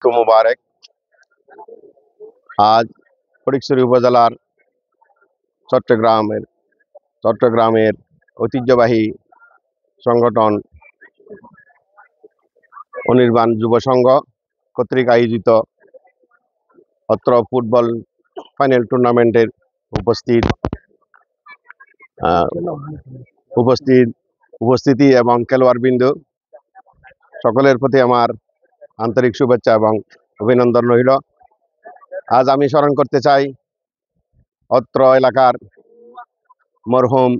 কো মুবারক। আজ ফটিকছড়ি উপজেলার চট্টগ্রামের ঐতিহ্যবাহী সংগঠন অনির্বাণ যুব সংঘ কর্তৃক আয়োজিত অত্র ফুটবল ফাইনাল টুর্নামেন্টের উপস্থিতি এবং খেলোয়াড়বৃন্দ সকলের প্রতি আমার আন্তরিক শুভেচ্ছা এবং অভিনন্দন রইল। আজ আমি স্মরণ করতে চাই অত্র এলাকার মরহুম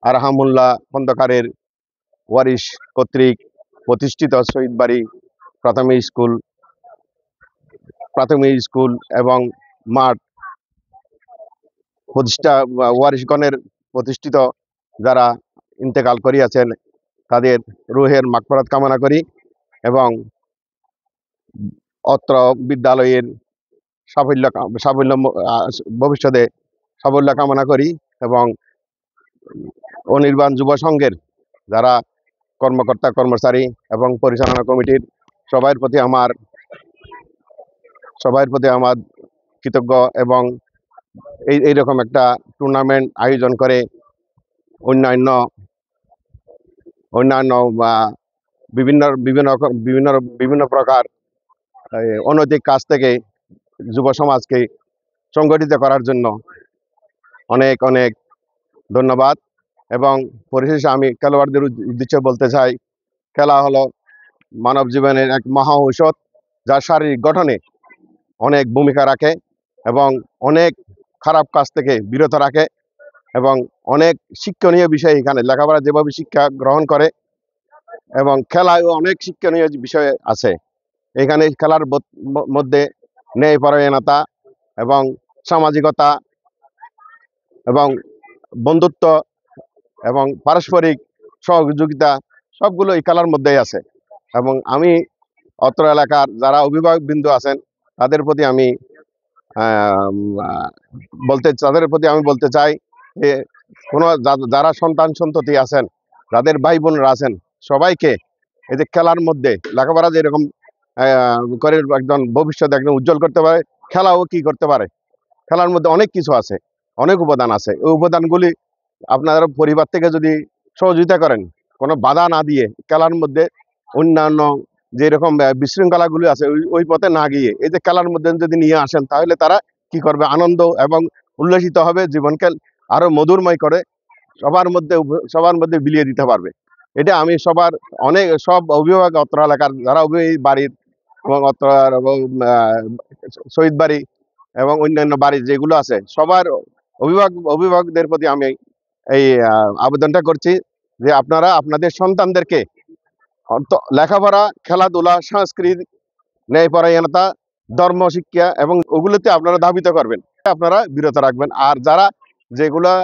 আরহামুল্লাহ খন্দকারের ওয়ারিশ কর্তৃক প্রতিষ্ঠিত শহীদ বাড়ি প্রাথমিক স্কুল এবং মাঠ প্রতিষ্ঠা ওয়ারিশগণের প্রতিষ্ঠিত যারা ইন্তেকাল করিয়াছেন তাদের রুহের মাগফিরাত কামনা করি এবং অত্র বিদ্যালয়ের সাফল্য ভবিষ্যতে সাফল্য কামনা করি এবং অনির্বাণ যুব সংঘের যারা কর্মকর্তা কর্মচারী এবং পরিচালনা কমিটির সবার প্রতি আমার কৃতজ্ঞ এবং এইরকম একটা টুর্নামেন্ট আয়োজন করে অন্যান্য বিভিন্ন প্রকার অনৈতিক কাজ থেকে যুব সমাজকে সংগঠিত করার জন্য অনেক অনেক ধন্যবাদ। এবং পরিশেষে আমি খেলোয়াড়দের উদ্দেশ্যে বলতে চাই, খেলা হলো মানব জীবনের এক মহা ঔষধ, যা শারীরিক গঠনে অনেক ভূমিকা রাখে এবং অনেক খারাপ কাজ থেকে বিরত রাখে এবং অনেক শিক্ষণীয় বিষয় এখানে লেখাপড়া যেভাবে শিক্ষা গ্রহণ করে এবং খেলায়ও অনেক শিক্ষণীয় বিষয় আছে। এখানে খেলার মধ্যে ন্যায়পরায়ণতা এবং সামাজিকতা এবং বন্ধুত্ব এবং পারস্পরিক সহযোগিতা সবগুলো এই খেলার মধ্যেই আছে। এবং আমি অত্র এলাকার যারা অভিভাবকবৃন্দ আছেন তাদের প্রতি আমি বলতে চাই যে যারা সন্ততি আছেন, যাদের ভাই বোনরা আছেন, সবাইকে এই যে খেলার মধ্যে লেখাপড়া যেরকম করে একজন ভবিষ্যৎ একদম উজ্জ্বল করতে পারে, খেলাও কি করতে পারে। খেলার মধ্যে অনেক কিছু আছে, অনেক উপাদান আছে। ওই উপাদানগুলি আপনারা পরিবার থেকে যদি সহযোগিতা করেন, কোনো বাধা না দিয়ে খেলার মধ্যে অন্যান্য যেরকম বিশৃঙ্খলাগুলি আছে ওই পথে না গিয়ে এই যে খেলার মধ্যে যদি নিয়ে আসেন, তাহলে তারা কি করবে, আনন্দ এবং উল্লসিত হবে, জীবনকে আরো মধুরময় করে সবার মধ্যে বিলিয়ে দিতে পারবে। এটা আমি সব অভিভাবক অত্র এলাকার যারা বাড়ির এবং অত্র শহীদ বাড়ি এবং অন্যান্য বাড়ি যেগুলো আছে সবার অভিভাবকদের প্রতি আমি এই আবেদনটা করছি যে আপনারা আপনাদের সন্তানদেরকে লেখাপড়া, খেলাধুলা, সংস্কৃতি, ন্যায়পরায়ণতা, ধর্ম শিক্ষা এবং ওগুলোতে আপনারা ধাবিত করবেন, আপনারা বিরত রাখবেন। আর যারা যেগুলা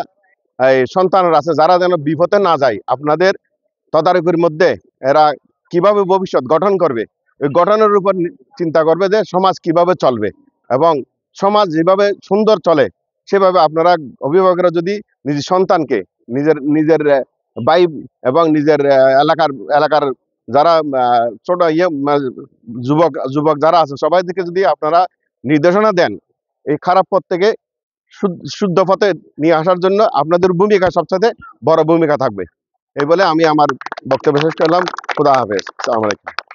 সন্তানরা আছে যারা যেন বিপথে না যায়, আপনাদের তদারকির মধ্যে এরা কিভাবে ভবিষ্যৎ গঠন করবে, ওই গঠনের উপর চিন্তা করবে যে সমাজ কিভাবে চলবে এবং সমাজ যেভাবে সুন্দর চলে সেভাবে আপনারা অভিভাবকরা যদি নিজের সন্তানকে নিজের ভাই এবং নিজের এলাকার যারা ছোট যুবক যারা আছে সবাই থেকে যদি আপনারা নির্দেশনা দেন, এই খারাপ পথ থেকে শুদ্ধ পথে নিয়ে আসার জন্য আপনাদের ভূমিকা সবচেয়ে বড় ভূমিকা থাকবে। এই বলে আমি আমার বক্তব্য শেষ করলাম। খুদা হাফেজ। আসসালামু আলাইকুম।